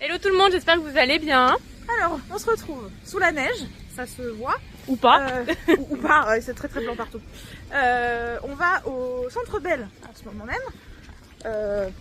Hello tout le monde, j'espère que vous allez bien. Alors, on se retrouve sous la neige, ça se voit. Ou pas. Ou pas, ouais, c'est très très blanc partout. On va au Centre Bell en ce moment même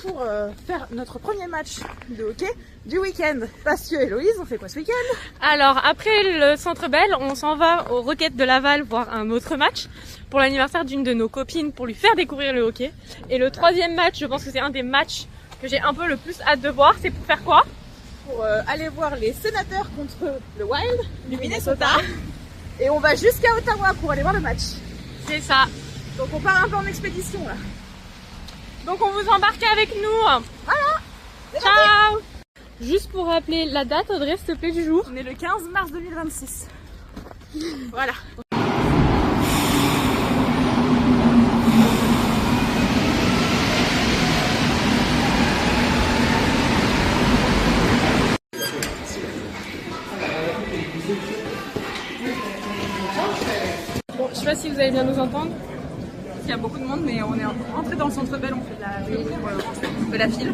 pour faire notre premier match de hockey du week-end. Parce que Héloïse, on fait quoi ce week-end? Alors après le Centre Bell, on s'en va aux Roquettes de Laval voir un autre match pour l'anniversaire d'une de nos copines pour lui faire découvrir le hockey. Et le troisième match, je pense que c'est un des matchs que j'ai un peu le plus hâte de voir. C'est pour faire quoi? Pour aller voir les Sénateurs contre le Wild du Minnesota. Et on va jusqu'à Ottawa pour aller voir le match. C'est ça. Donc on part un peu en expédition là. Donc on vous embarque avec nous. Voilà. Ciao. Juste pour rappeler la date, Audrey, s'il te plaît, du jour. On est le 15 mars 2026. Voilà. Bon, je sais pas si vous allez bien nous entendre. Il y a beaucoup de monde, mais on est rentré dans le Centre Bell, on fait de la file.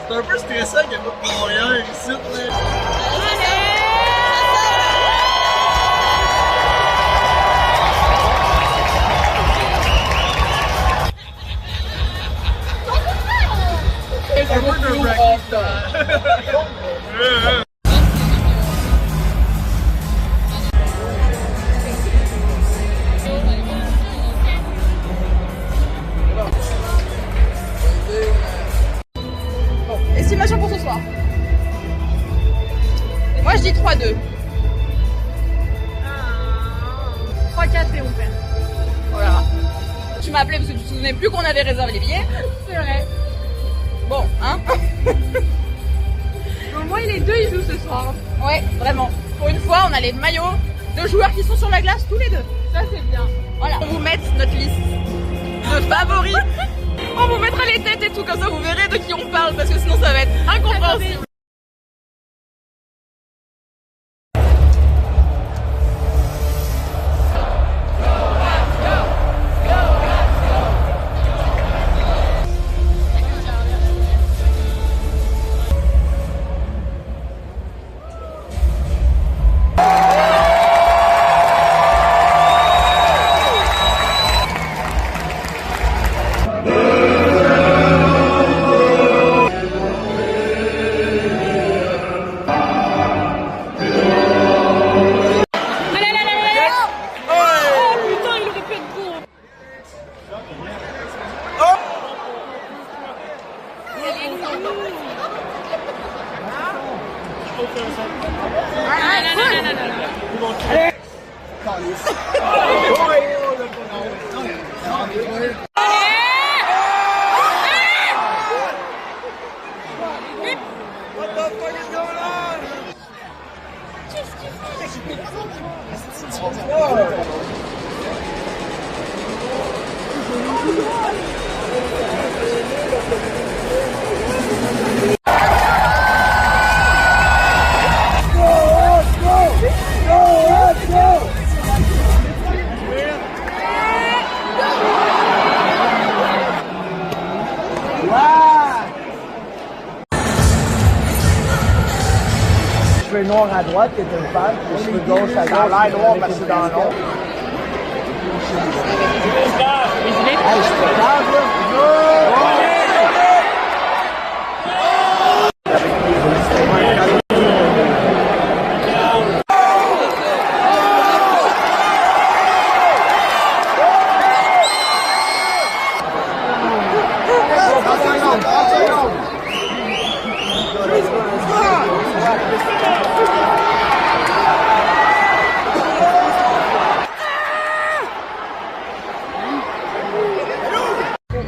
C'est un peu stressant qu'il n'y a pas de barrière ici. C'est un peu nerve-wracking. Estimation pour ce soir. Moi je dis 3-2. 3-4 et on perd. On verra. Tu m'as appelé parce que tu te souvenais plus qu'on avait réservé les billets. C'est vrai. Bon, hein. Au moins les deux ils jouent ce soir. Ouais, vraiment. Pour une fois, on a les maillots de joueurs qui sont sur la glace tous les deux. Ça c'est bien. Voilà. On vous met notre liste de favoris. On vous mettra les têtes et tout, comme ça vous verrez de qui on parle parce que sinon ça va être incompréhensible. Cheveux noirs à droite, qui est une femme, les cheveux gauche à gauche. L'air noir parce que c'est dans l'ombre. Hey, je suis pas grave, là.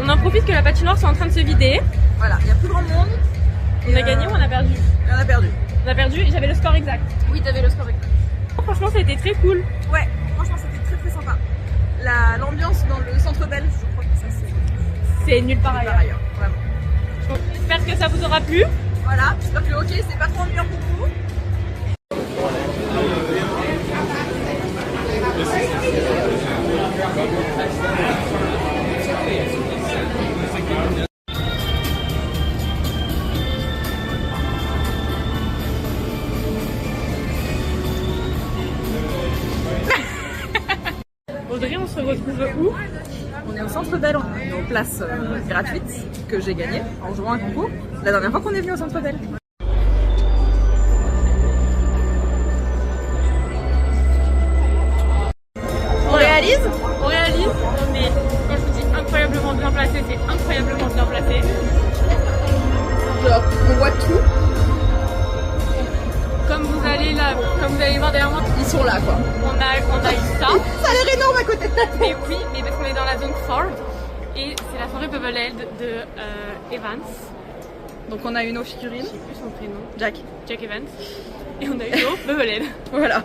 On en profite que la patinoire soit en train de se vider. Voilà, il n'y a plus grand monde. On a gagné ou on a perdu? On a perdu. On a perdu et j'avais le score exact. Oui, t'avais le score exact. Franchement, ça a été très cool. Ouais, franchement, c'était très très sympa. L'ambiance dans le Centre Bell, je crois que ça C'est nulle part ailleurs. Vraiment. Donc, j'espère que ça vous aura plu. Voilà, j'espère que le hockey c'est pas trop ennuyant pour vous. Audrey, on se retrouve où? On est au Centre Bell, on a nos places gratuites que j'ai gagnées en jouant un concours. La dernière fois qu'on est venu au Centre Bell. On réalise? On réalise, on est, quand je vous dis incroyablement bien placé, c'est incroyablement bien placé. Genre, on voit tout. Comme vous allez voir derrière moi, Ils sont là, quoi. on a eu ça. Ça a l'air énorme à côté de la tête. Mais oui, mais parce qu'on est dans la zone Ford. Et c'est la soirée Beveled de Evans. Donc on a une autre figurine. Je sais plus son prénom. Jack. Jack Evans. Et on a une autre Beveled. Voilà.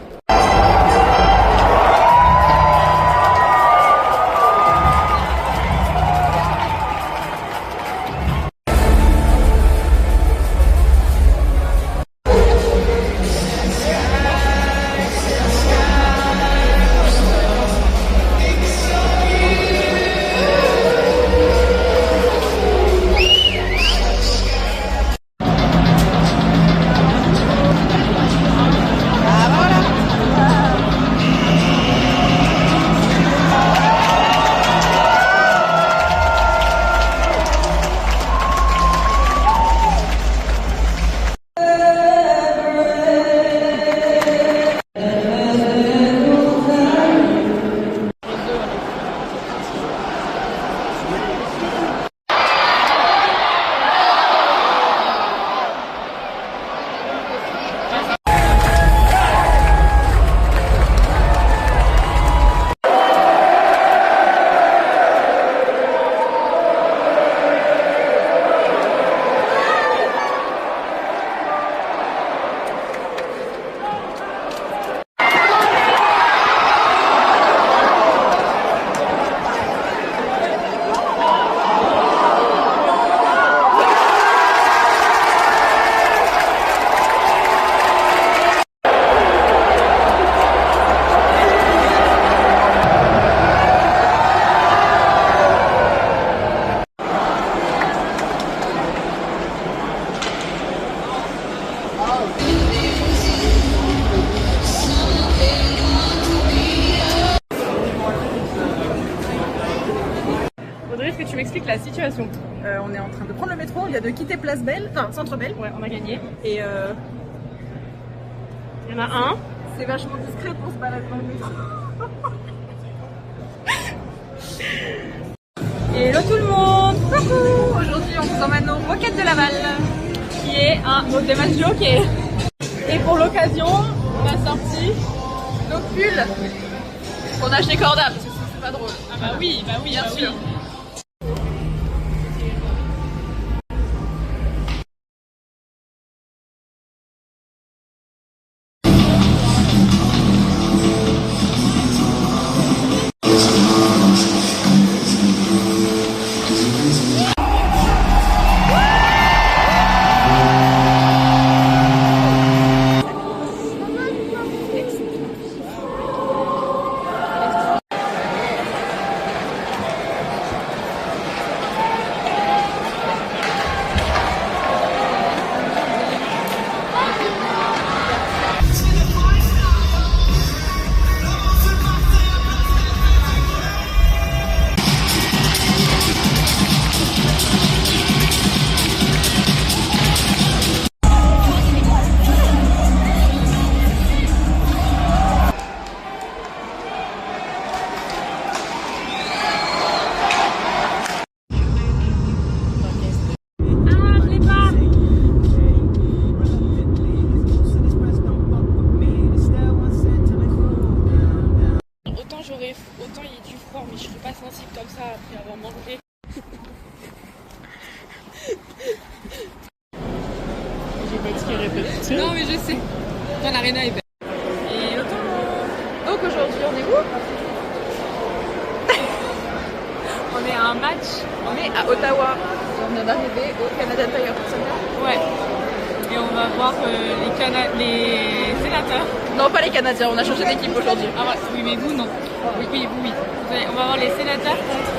Audrey, est-ce que tu m'expliques la situation? On est en train de prendre le métro, on vient de quitter Place Belle, enfin Centre Bell. Ouais, on a gagné. Et Il y en a un. c'est vachement discret pour se balader dans le métro. Hello tout le monde! Coucou! Aujourd'hui on vous emmène au Rocket de Laval. Qui est un autre des matchs de hockey. Et pour l'occasion, on a sorti. Nos pulls qu'on a chez Corda parce que c'est pas drôle. Ah bah oui, bien sûr. Autant il est du froid, mais je suis pas sensible comme ça après avoir mangé. J'ai pas dit qu'il répète. Non, mais je sais. Quand l'aréna est belle. Et Donc aujourd'hui on est où? on est à un match. On est à Ottawa. On vient d'arriver au Canadian Tire Center. Ouais. Et on va voir les sénateurs. Non, pas les Canadiens, on a changé d'équipe aujourd'hui. Ah ouais, oui, mais vous non. Oui, oui, vous, oui. On va voir les sénateurs contre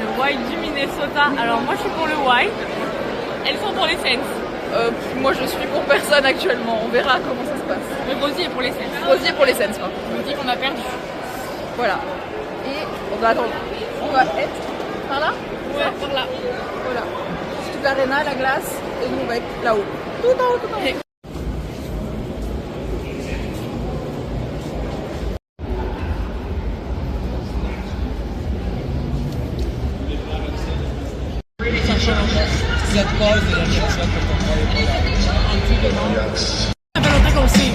le Wild du Minnesota. Alors moi je suis pour le Wild. Elles sont pour les Saints. Moi je suis pour personne actuellement, on verra comment ça se passe. Mais Rosie est pour les Saints. Rosie est pour les Sens, quoi. Je me dis qu'on a perdu. Voilà. Et on va attendre. On va être par là. Ouais, par là. Voilà. Toute l'aréna, la glace, et nous on va être là-haut. Tout en haut, tout en haut. Cette pause de la chanson pour ton Ça fait longtemps qu'on sait.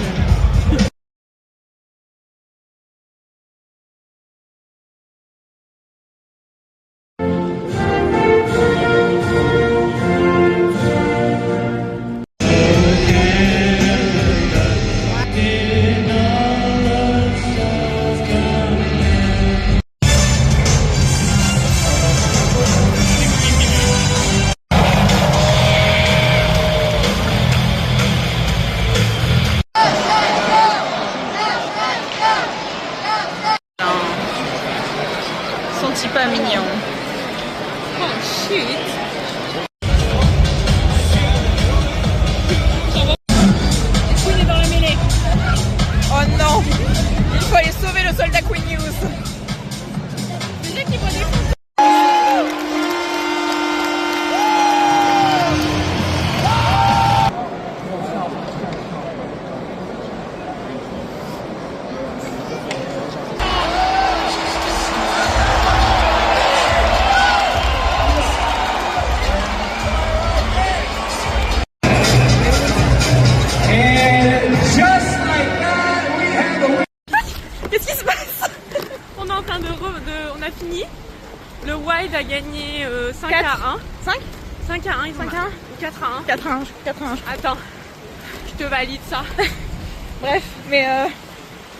Sont-ils pas mignons? Oh shit. Queen est dans la mêlée. Oh non! Il faut aller sauver le soldat Queen News! C'est lui qui voit des photos. Qu'est-ce qui se passe? On est en train on a fini. Le Wild a gagné 5 4. à 1. 5? 5 à 1, ils sont 5 à 1? ou 4 à 1. 4 à 1, 4 à 1. Attends, je te valide ça. Bref, mais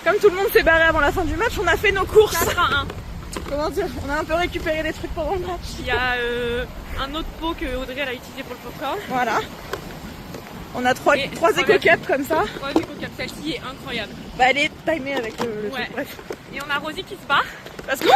comme tout le monde s'est barré avant la fin du match, on a fait nos courses. 4 à 1. Comment dire? On a un peu récupéré des trucs pendant le match. Il y a un autre pot que Audrey elle a utilisé pour le popcorn. Voilà. On a 3 Et éco-caps comme ça. Ouais, du coup, celle-ci est incroyable. Bah, elle est timée avec le Ouais. truc, bref. Et on a Rosie qui se bat. Parce que